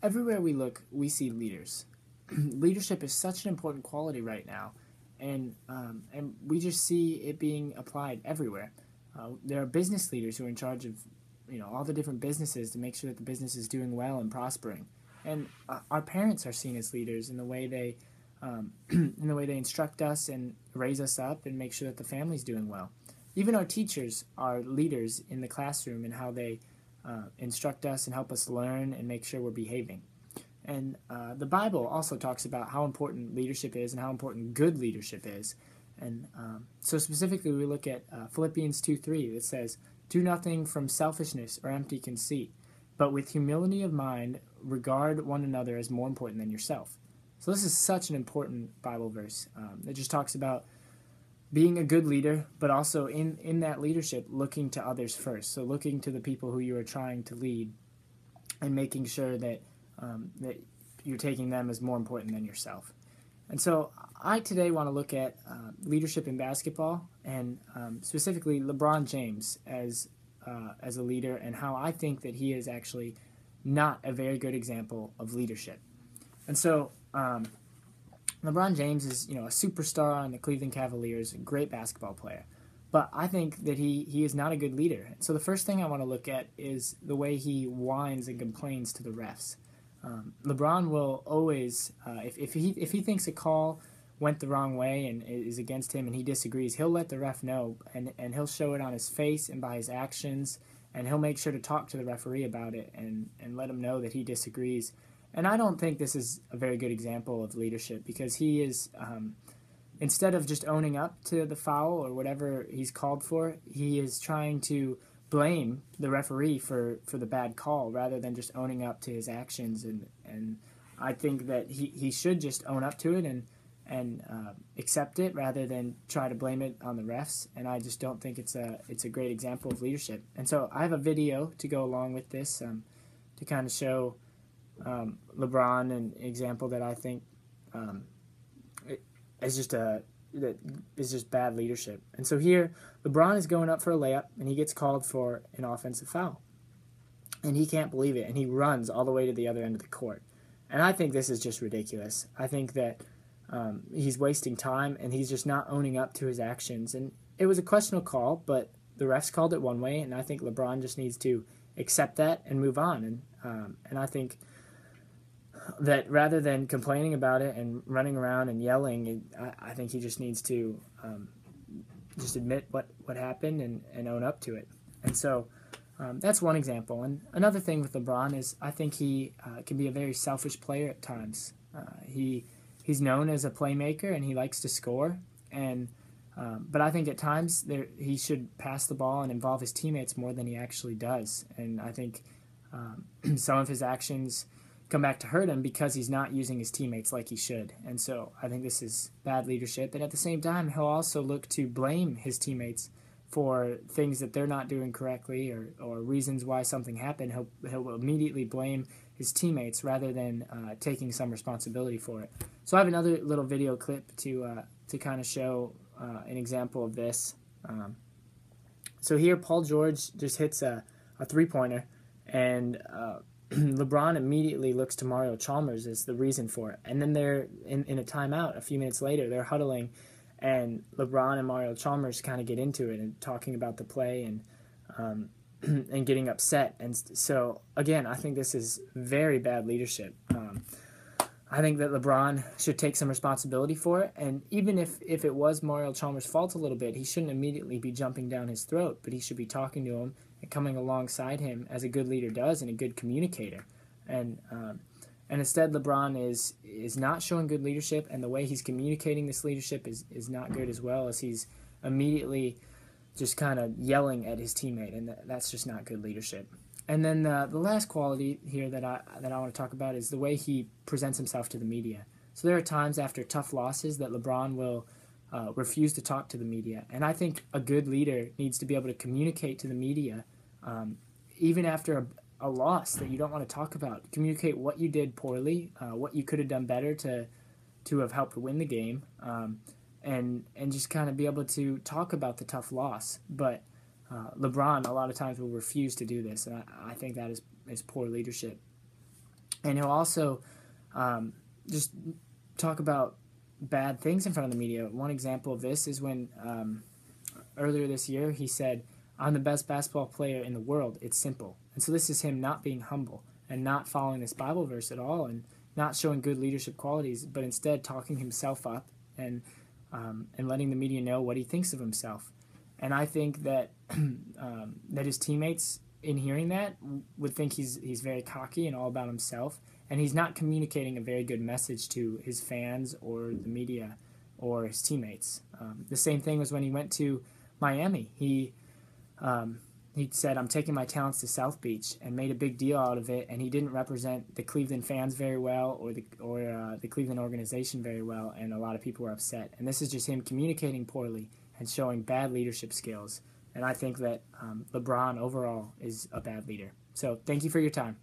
Everywhere we look, we see leaders. Leadership is such an important quality right now, and we just see it being applied everywhere. There are business leaders who are in charge of all the different businesses to make sure that the business is doing well and prospering. And our parents are seen as leaders in the way they in the way they instruct us and raise us up and make sure that the family's doing well. Even our teachers are leaders in the classroom in how they instruct us and help us learn and make sure we're behaving. And the Bible also talks about how important leadership is and how important good leadership is. And so specifically, we look at Philippians 2:3 that says, "Do nothing from selfishness or empty conceit, but with humility of mind, regard one another as more important than yourself." So this is such an important Bible verse that just talks about being a good leader, but also in that leadership, looking to others first. So looking to the people who you are trying to lead and making sure that that you're taking them as more important than yourself. And so I today want to look at leadership in basketball and specifically LeBron James as a leader and how I think that he is actually not a very good example of leadership. And so LeBron James is a superstar on the Cleveland Cavaliers, a great basketball player. But I think that he is not a good leader. So the first thing I want to look at is the way he whines and complains to the refs. LeBron will always, if he thinks a call went the wrong way and is against him and he disagrees, he'll let the ref know and he'll show it on his face and by his actions, and he'll make sure to talk to the referee about it and let him know that he disagrees. And I don't think this is a very good example of leadership because he is, instead of just owning up to the foul or whatever he's called for, he is trying to blame the referee for the bad call rather than just owning up to his actions. And I think that he should just own up to it and accept it rather than try to blame it on the refs. And I just don't think it's a great example of leadership. And so I have a video to go along with this to kind of show LeBron an example that I think is just bad leadership. And so here, LeBron is going up for a layup, and he gets called for an offensive foul. And he can't believe it, and he runs all the way to the other end of the court. And I think this is just ridiculous. I think that he's wasting time, and he's just not owning up to his actions. And it was a questionable call, but the refs called it one way, and I think LeBron just needs to accept that and move on. And I think that rather than complaining about it and running around and yelling, I think he just needs to just admit what happened and own up to it. And so that's one example. And another thing with LeBron is I think he can be a very selfish player at times. He's known as a playmaker and he likes to score. But I think at times he should pass the ball and involve his teammates more than he actually does. And I think some of his actions come back to hurt him because he's not using his teammates like he should. And so I think this is bad leadership. And at the same time, he'll also look to blame his teammates for things that they're not doing correctly or reasons why something happened. He'll immediately blame his teammates rather than taking some responsibility for it. So I have another little video clip to kind of show an example of this. So here, Paul George just hits a three-pointer, and LeBron immediately looks to Mario Chalmers as the reason for it. And then they're in a timeout a few minutes later, they're huddling, and LeBron and Mario Chalmers kind of get into it and talking about the play and getting upset. And so, again, I think this is very bad leadership. I think that LeBron should take some responsibility for it. And even if it was Mario Chalmers' fault a little bit, he shouldn't immediately be jumping down his throat, but he should be talking to him and coming alongside him as a good leader does and a good communicator. And instead, LeBron is not showing good leadership, and the way he's communicating this leadership is not good as well, as he's immediately just kind of yelling at his teammate, and that's just not good leadership. And then the last quality here that I want to talk about is the way he presents himself to the media. So there are times after tough losses that LeBron will refuse to talk to the media. And I think a good leader needs to be able to communicate to the media, even after a loss that you don't want to talk about. Communicate what you did poorly, what you could have done better to have helped win the game, and just kind of be able to talk about the tough loss. But LeBron a lot of times will refuse to do this, and I think that is poor leadership. And he'll also just talk about bad things in front of the media. One example of this is when earlier this year he said, "I'm the best basketball player in the world. It's simple." And so this is him not being humble and not following this Bible verse at all, and not showing good leadership qualities, but instead talking himself up and letting the media know what he thinks of himself. And I think that that his teammates, in hearing that, would think he's very cocky and all about himself, and he's not communicating a very good message to his fans or the media or his teammates. The same thing was when he went to Miami. He said, "I'm taking my talents to South Beach," and made a big deal out of it. And he didn't represent the Cleveland fans very well, or the Cleveland organization very well. And a lot of people were upset. And this is just him communicating poorly and showing bad leadership skills. And I think that LeBron overall is a bad leader. So thank you for your time.